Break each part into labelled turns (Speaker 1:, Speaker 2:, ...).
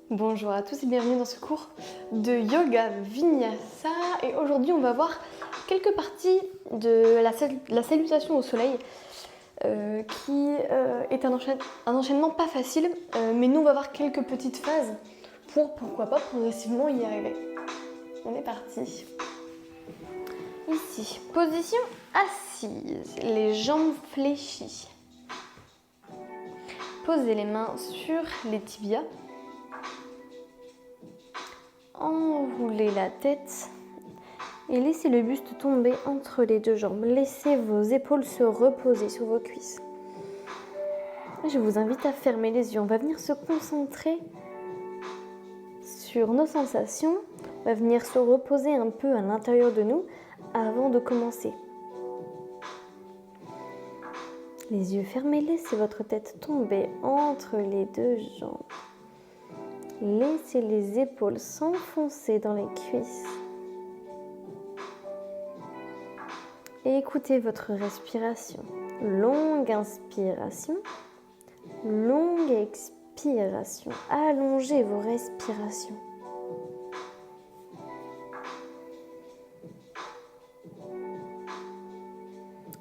Speaker 1: Bonjour à tous et bienvenue dans ce cours de yoga vinyasa et aujourd'hui on va voir quelques parties de la salutation au soleil qui est un enchaînement pas facile mais nous on va voir quelques petites phases pour pourquoi pas progressivement y arriver. On est parti. Ici, position assise, les jambes fléchies. Posez les mains sur les tibias. Enroulez la tête et laissez le buste tomber entre les deux jambes. Laissez vos épaules se reposer sur vos cuisses. Je vous invite à fermer les yeux. On va venir se concentrer sur nos sensations. On va venir se reposer un peu à l'intérieur de nous avant de commencer. Les yeux fermés, laissez votre tête tomber entre les deux jambes. Laissez les épaules s'enfoncer dans les cuisses. Et écoutez votre respiration. Longue inspiration, longue expiration. Allongez vos respirations.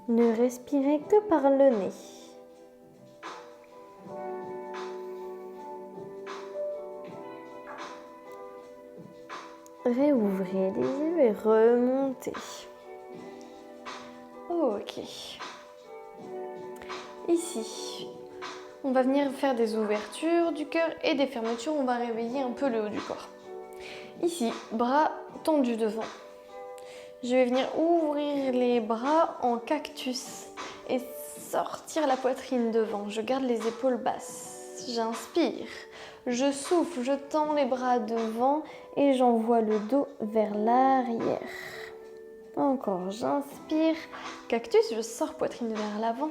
Speaker 1: Ne respirez que par le nez. Réouvrez les yeux et remontez. Ok. Ici, on va venir faire des ouvertures du cœur et des fermetures. On va réveiller un peu le haut du corps. Ici, bras tendus devant. Je vais venir ouvrir les bras en cactus et sortir la poitrine devant. Je garde les épaules basses. J'inspire. Je souffle, je tends les bras devant et j'envoie le dos vers l'arrière. Encore, j'inspire. Cactus, je sors poitrine vers l'avant.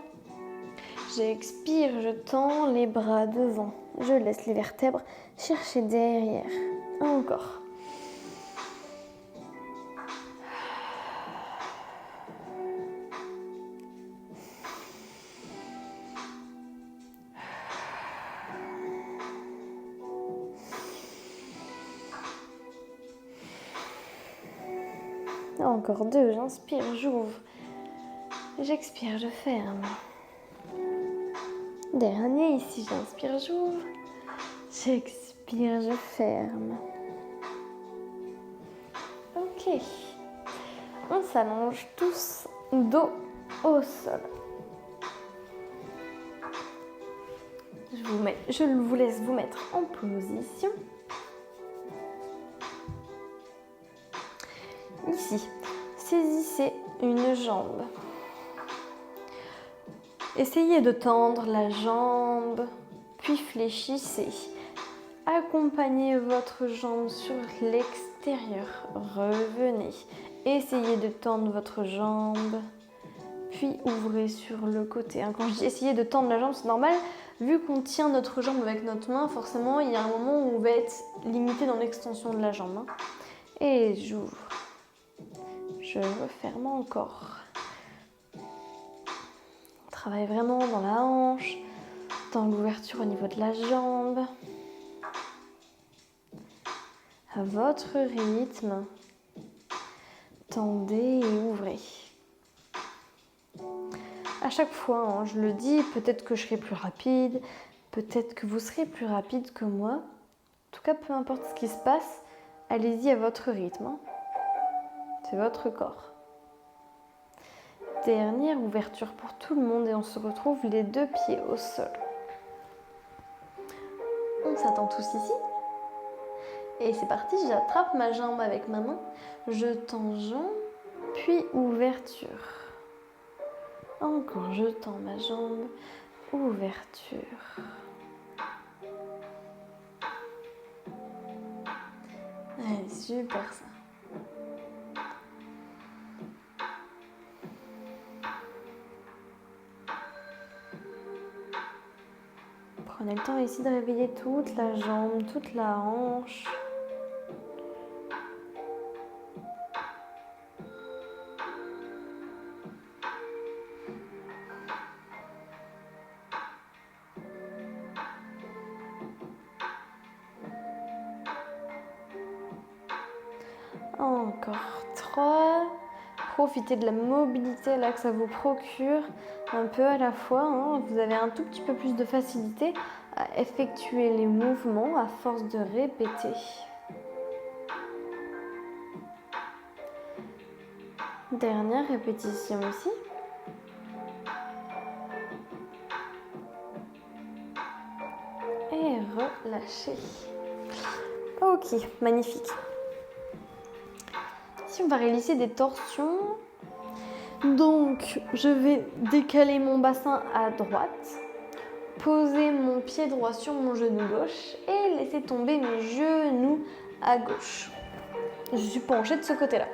Speaker 1: J'expire, je tends les bras devant. Je laisse les vertèbres chercher derrière. Encore. Encore deux, j'inspire, j'ouvre. J'expire, je ferme. Dernier, ici, j'inspire, j'ouvre. J'expire, je ferme. Ok. On s'allonge tous, dos au sol. Je vous laisse vous mettre en position. Ici, saisissez une jambe. Essayez de tendre la jambe, puis fléchissez. Accompagnez votre jambe sur l'extérieur. Revenez. Essayez de tendre votre jambe, puis ouvrez sur le côté. Quand je dis essayer de tendre la jambe, c'est normal. Vu qu'on tient notre jambe avec notre main, forcément, il y a un moment où on va être limité dans l'extension de la jambe. Et j'ouvre. Je referme encore. On travaille vraiment dans la hanche, dans l'ouverture au niveau de la jambe. À votre rythme, tendez et ouvrez. À chaque fois, je le dis, peut-être que je serai plus rapide, peut-être que vous serez plus rapide que moi. En tout cas, peu importe ce qui se passe, allez-y à votre rythme. C'est votre corps. Dernière ouverture pour tout le monde et on se retrouve les deux pieds au sol. On s'attend tous ici. Et c'est parti, j'attrape ma jambe avec ma main, je tends jambe, puis ouverture. Encore, je tends ma jambe, ouverture. Allez, super ça. Prenez le temps ici de réveiller toute la jambe, toute la hanche. profitez de la mobilité là que ça vous procure un peu à la fois. Hein. Vous avez un tout petit peu plus de facilité à effectuer les mouvements à force de répéter. Dernière répétition aussi. Et relâchez. Ok, magnifique. Ici, on va réaliser des torsions. Donc, je vais décaler mon bassin à droite, poser mon pied droit sur mon genou gauche et laisser tomber mes genoux à gauche. Je suis penchée de ce côté-là.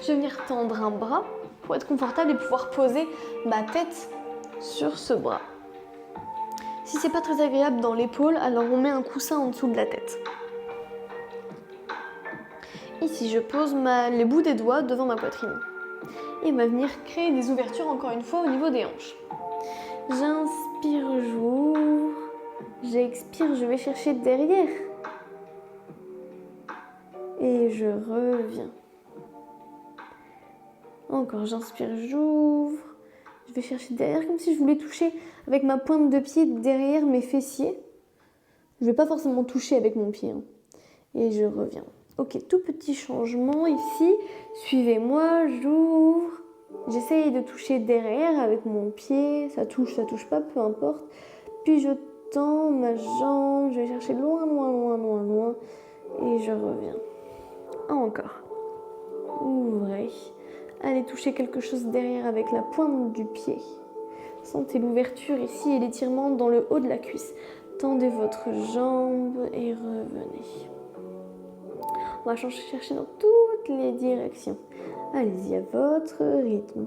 Speaker 1: Je vais venir tendre un bras pour être confortable et pouvoir poser ma tête sur ce bras. Si c'est pas très agréable dans l'épaule, alors on met un coussin en dessous de la tête. Ici, je pose les bouts des doigts devant ma poitrine. Et on va venir créer des ouvertures encore une fois au niveau des hanches. J'inspire, j'ouvre. J'expire, je vais chercher derrière. Et je reviens. Encore, j'inspire, j'ouvre. Je vais chercher derrière comme si je voulais toucher avec ma pointe de pied derrière mes fessiers. Je ne vais pas forcément toucher avec mon pied. Hein. Et je reviens. Ok, tout petit changement ici. Suivez-moi, j'ouvre. J'essaye de toucher derrière avec mon pied. Ça touche pas, peu importe. Puis je tends ma jambe. Je vais chercher loin, loin, loin, loin, loin. Et je reviens. Encore. Ouvrez. Allez toucher quelque chose derrière avec la pointe du pied. Sentez l'ouverture ici et l'étirement dans le haut de la cuisse. Tendez votre jambe et revenez. On va chercher dans toutes les directions. Allez-y à votre rythme.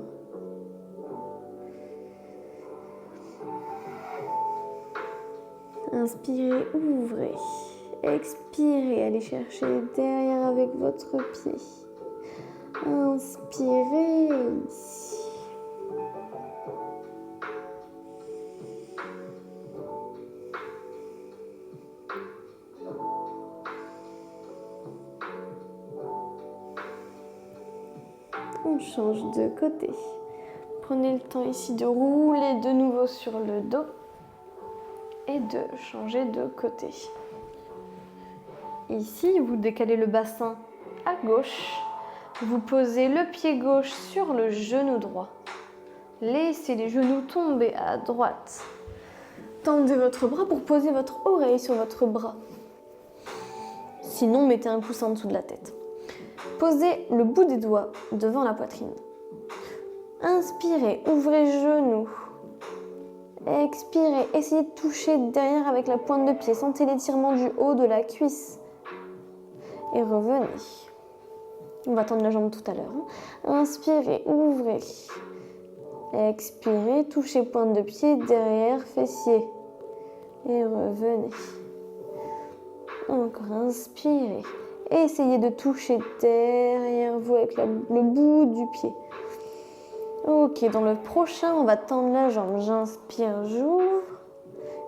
Speaker 1: Inspirez, ouvrez. Expirez, allez chercher derrière avec votre pied. Inspirez ici. On change de côté. Prenez le temps ici de rouler de nouveau sur le dos et de changer de côté. Ici, vous décalez le bassin à gauche. Vous posez le pied gauche sur le genou droit. Laissez les genoux tomber à droite. Tendez votre bras pour poser votre oreille sur votre bras. Sinon, mettez un coussin en dessous de la tête. Posez le bout des doigts devant la poitrine. Inspirez, ouvrez genoux. Expirez, essayez de toucher derrière avec la pointe de pied. Sentez l'étirement du haut de la cuisse. Et revenez. On va tendre la jambe tout à l'heure. Inspirez, ouvrez. Expirez, touchez pointe de pied derrière, fessier. Et revenez. Encore, inspirez. Essayez de toucher derrière vous avec le bout du pied. Ok, dans le prochain, on va tendre la jambe. J'inspire, j'ouvre.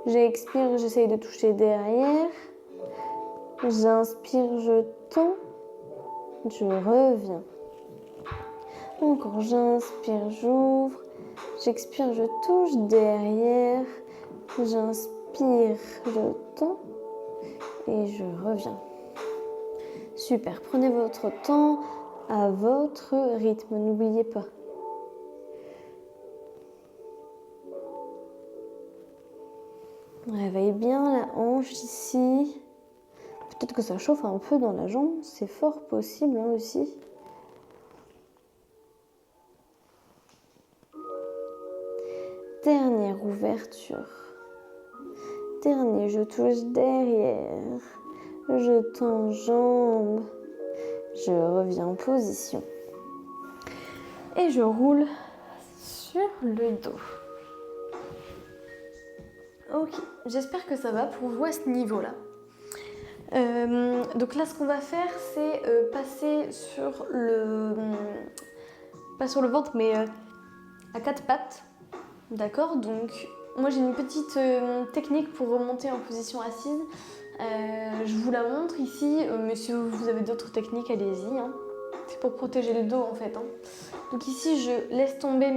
Speaker 1: J'expire, j'essaye de toucher derrière. J'inspire, je tends. Je reviens. Encore, j'inspire, j'ouvre. J'expire, je touche derrière. J'inspire, je tends. Et je reviens. Super, prenez votre temps à votre rythme, n'oubliez pas. Réveille bien la hanche ici. Peut-être que ça chauffe un peu dans la jambe, c'est fort possible hein, aussi. Dernière ouverture. Dernier, je touche derrière. Je tends jambe. Je reviens en position. Et je roule sur le dos. Ok, j'espère que ça va pour vous à ce niveau-là. Donc là, ce qu'on va faire, c'est passer sur le... pas sur le ventre, mais à quatre pattes. D'accord? Donc, moi j'ai une petite technique pour remonter en position assise. Je vous la montre ici, mais si vous avez d'autres techniques, allez-y. Hein. C'est pour protéger le dos en fait. Donc ici, je laisse tomber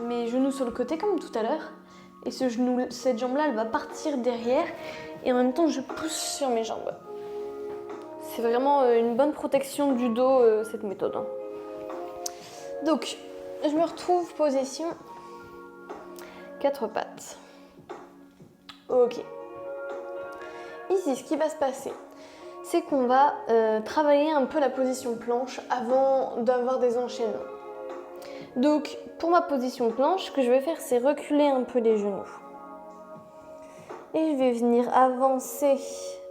Speaker 1: mes genoux sur le côté comme tout à l'heure. Et cette jambe-là, elle va partir derrière. Et en même temps, je pousse sur mes jambes. C'est vraiment une bonne protection du dos, cette méthode. Donc, je me retrouve position 4 pattes. Ok. Ici, ce qui va se passer, c'est qu'on va travailler un peu la position planche avant d'avoir des enchaînements. Donc, pour ma position planche, ce que je vais faire, c'est reculer un peu les genoux. Et je vais venir avancer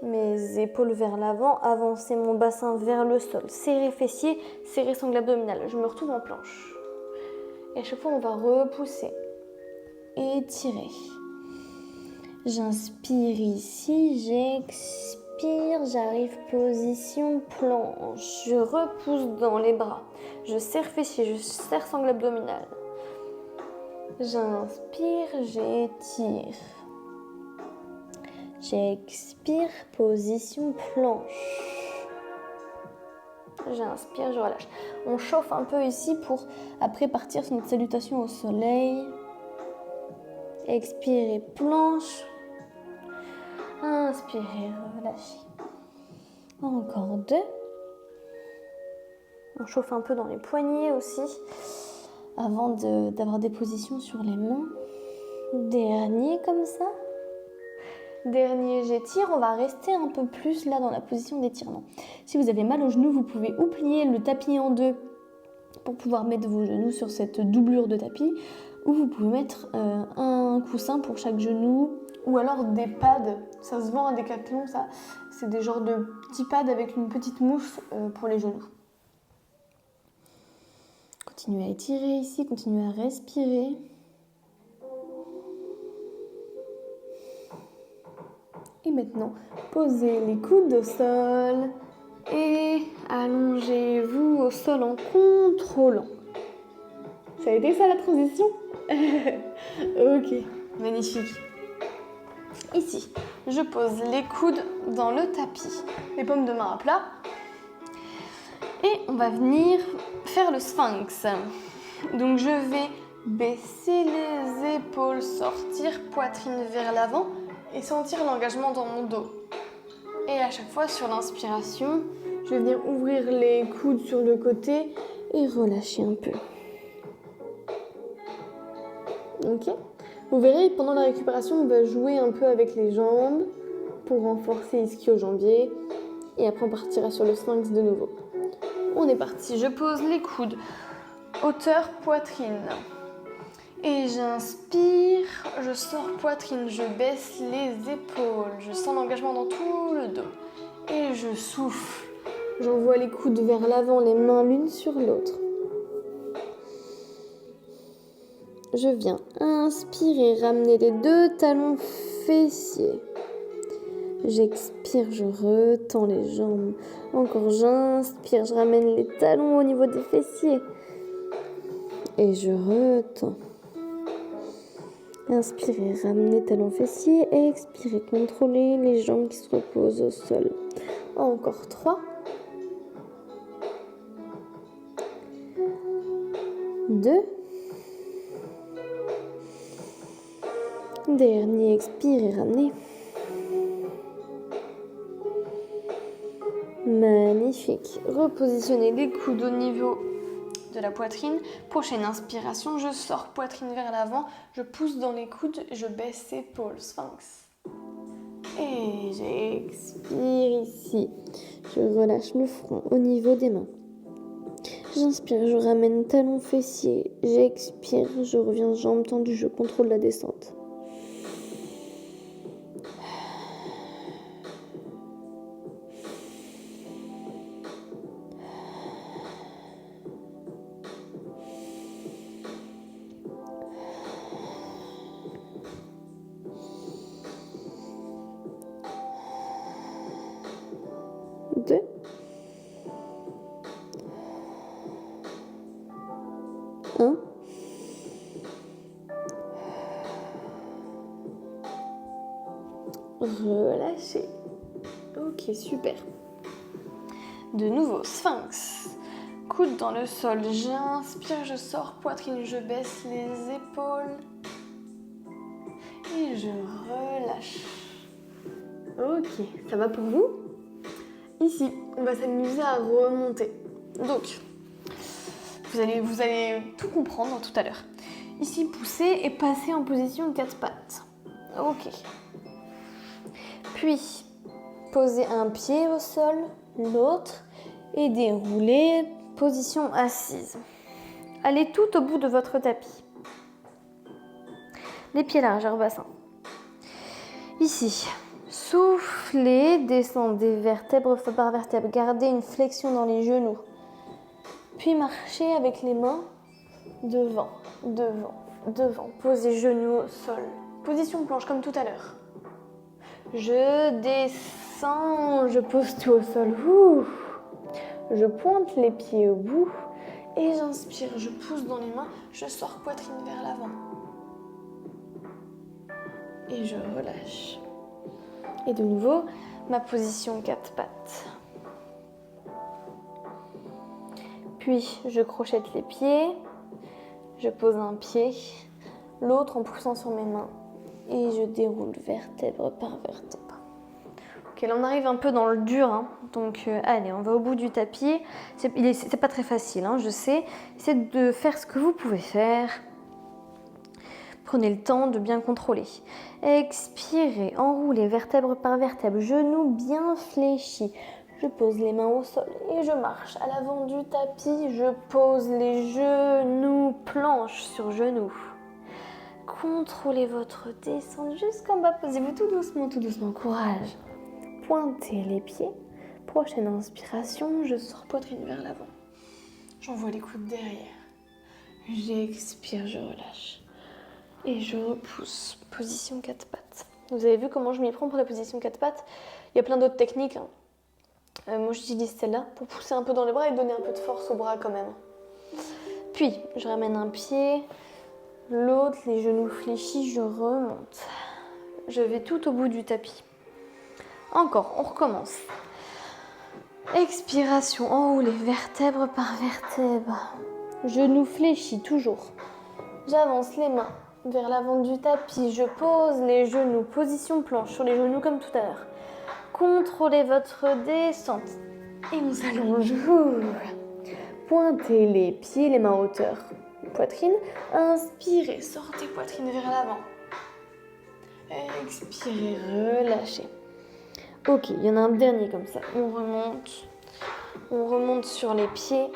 Speaker 1: mes épaules vers l'avant, avancer mon bassin vers le sol, serrer fessier, serrer sangle abdominale. Je me retrouve en planche. Et à chaque fois, on va repousser, étirer. J'inspire ici, j'expire, j'arrive position planche. Je repousse dans les bras. Je serre fessier, je serre sangle abdominale. J'inspire, j'étire. J'expire, position planche. J'inspire, je relâche. On chauffe un peu ici pour après partir sur notre salutation au soleil. Expirez, planche. Inspirez, relâchez. Encore 2. On chauffe un peu dans les poignets aussi, avant d'avoir des positions sur les mains. Dernier comme ça. Dernier, j'étire. On va rester un peu plus là dans la position d'étirement. Si vous avez mal aux genoux, vous pouvez ou plier le tapis en deux pour pouvoir mettre vos genoux sur cette doublure de tapis, ou vous pouvez mettre un coussin pour chaque genou, ou alors des pads. Ça se vend à Decathlon, ça. C'est des genres de petits pads avec une petite mousse pour les genoux. Continuez à étirer ici, continuez à respirer. Et maintenant, posez les coudes au sol et allongez-vous au sol en contrôlant. Ça a été ça la transition? Ok, magnifique. Ici, je pose les coudes dans le tapis, les paumes de main à plat. Et on va venir faire le sphinx. Donc je vais baisser les épaules, sortir poitrine vers l'avant et sentir l'engagement dans mon dos. Et à chaque fois sur l'inspiration, je vais venir ouvrir les coudes sur le côté et relâcher un peu. Ok ? Vous verrez, pendant la récupération, on va jouer un peu avec les jambes pour renforcer ischio-jambier. Et après, on partira sur le sphinx de nouveau. On est parti. Je pose les coudes, hauteur poitrine. Et j'inspire, je sors poitrine, je baisse les épaules. Je sens l'engagement dans tout le dos. Et je souffle. J'envoie les coudes vers l'avant, les mains l'une sur l'autre. Je viens inspirer, ramener les deux talons fessiers. J'expire, je retends les jambes. Encore j'inspire, je ramène les talons au niveau des fessiers. Et je retends. Inspirez, ramenez talons fessiers. Expirez, contrôlez les jambes qui se reposent au sol. Encore 3. 2. Dernier, expirez, ramenez. Magnifique. Repositionnez les coudes au niveau de la poitrine. Prochaine inspiration, je sors poitrine vers l'avant, je pousse dans les coudes, je baisse épaules, sphinx. Et j'expire ici. Je relâche le front au niveau des mains. J'inspire, je ramène talon fessier. J'expire, je reviens jambes tendues, je contrôle la descente. Deux. Un. Relâchez. Ok, super. De nouveau, sphinx. Coude dans le sol, j'inspire, je sors, poitrine, je baisse les épaules. Et je relâche. Ok, ça va pour vous? Ici, on va s'amuser à remonter. Donc, vous allez tout comprendre tout à l'heure. Ici, pousser et passer en position 4 pattes. Ok. Puis, poser un pied au sol, l'autre, et dérouler, position assise. Allez tout au bout de votre tapis. Les pieds largeur bassin. Ici, soufflez, descendez vertèbre par vertèbre. Gardez une flexion dans les genoux. Puis marchez avec les mains devant, devant, devant. Posez genoux au sol. Position planche comme tout à l'heure. Je descends, je pose tout au sol. Ouh. Je pointe les pieds au bout et j'inspire. Je pousse dans les mains, je sors poitrine vers l'avant. Et je relâche. Et de nouveau, ma position 4 pattes. Puis, je crochette les pieds, je pose un pied, l'autre en poussant sur mes mains. Et je déroule vertèbre par vertèbre. Ok, là on arrive un peu dans le dur, hein. Donc allez, on va au bout du tapis. C'est pas très facile, hein, je sais. Essayez de faire ce que vous pouvez faire. Prenez le temps de bien contrôler. Expirez, enroulez vertèbre par vertèbre, genoux bien fléchis. Je pose les mains au sol et je marche à l'avant du tapis. Je pose les genoux, planche sur genoux. Contrôlez votre descente jusqu'en bas. Posez-vous tout doucement, courage. Pointez les pieds. Prochaine inspiration, je sors poitrine vers l'avant. J'envoie les coudes derrière. J'expire, je relâche. Et je repousse. Position 4 pattes. Vous avez vu comment je m'y prends pour la position 4 pattes? Il y a plein d'autres techniques, hein. Moi, j'utilise celle-là pour pousser un peu dans les bras et donner un peu de force aux bras quand même. Puis, je ramène un pied, l'autre, les genoux fléchis, je remonte. Je vais tout au bout du tapis. Encore, on recommence. Expiration, enroulez vertèbre par vertèbre. Genoux fléchis, toujours. J'avance les mains vers l'avant du tapis. Je pose les genoux, position planche sur les genoux comme tout à l'heure. Contrôlez votre descente. Et on s'allonge. Pointez les pieds, les mains à hauteur. Poitrine. Inspirez, sortez poitrine vers l'avant. Expirez, relâchez. Ok, il y en a un dernier comme ça. On remonte sur les pieds.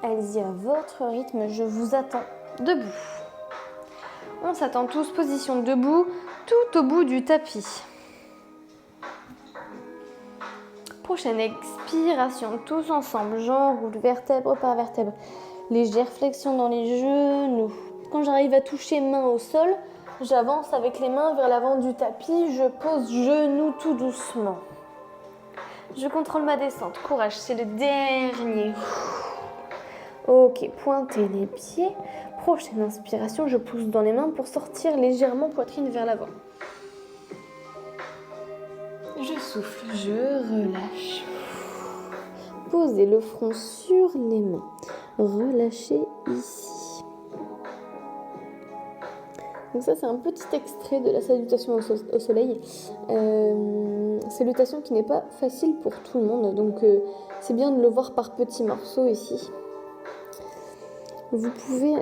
Speaker 1: Allez-y à votre rythme, je vous attends debout. On s'attend tous, position debout, tout au bout du tapis. Prochaine expiration, tous ensemble, j'enroule vertèbre par vertèbre. Légère flexion dans les genoux. Quand j'arrive à toucher main au sol, j'avance avec les mains vers l'avant du tapis, je pose genoux tout doucement. Je contrôle ma descente, courage, c'est le dernier. Ok, pointez les pieds. Prochaine inspiration, je pousse dans les mains pour sortir légèrement poitrine vers l'avant. Je souffle, je relâche. Posez le front sur les mains. Relâchez ici. Donc ça, c'est un petit extrait de la salutation au soleil. Salutation qui n'est pas facile pour tout le monde. Donc c'est bien de le voir par petits morceaux ici. Vous pouvez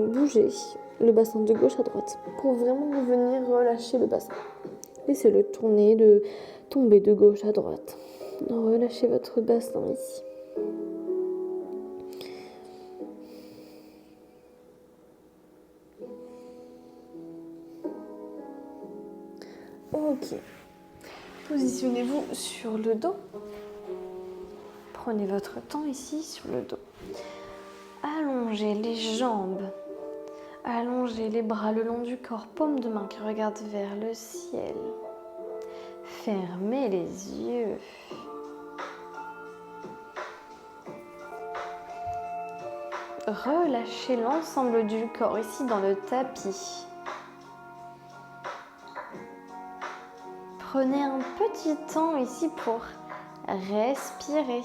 Speaker 1: bouger le bassin de gauche à droite pour vraiment venir relâcher le bassin. Laissez-le tourner, de tomber de gauche à droite. Relâchez votre bassin ici. Ok. Positionnez-vous sur le dos. Prenez votre temps ici sur le dos. Allongez les jambes. Allongez les bras le long du corps. Paume de main qui regarde vers le ciel. Fermez les yeux. Relâchez l'ensemble du corps ici dans le tapis. Prenez un petit temps ici pour respirez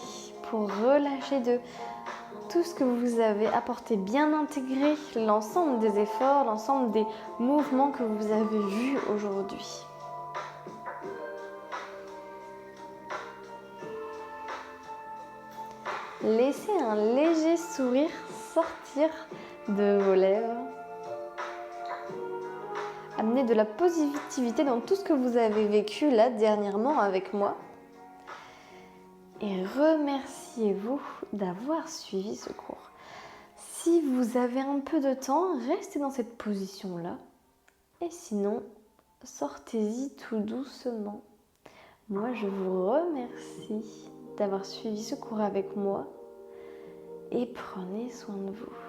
Speaker 1: pour relâcher de tout ce que vous avez apporté, bien intégrer l'ensemble des efforts, l'ensemble des mouvements que vous avez vus aujourd'hui. Laissez un léger sourire sortir de vos lèvres. Amenez de la positivité dans tout ce que vous avez vécu là dernièrement avec moi. Et remerciez-vous d'avoir suivi ce cours. Si vous avez un peu de temps, restez dans cette position-là. Et sinon, sortez-y tout doucement. Moi, je vous remercie d'avoir suivi ce cours avec moi et prenez soin de vous.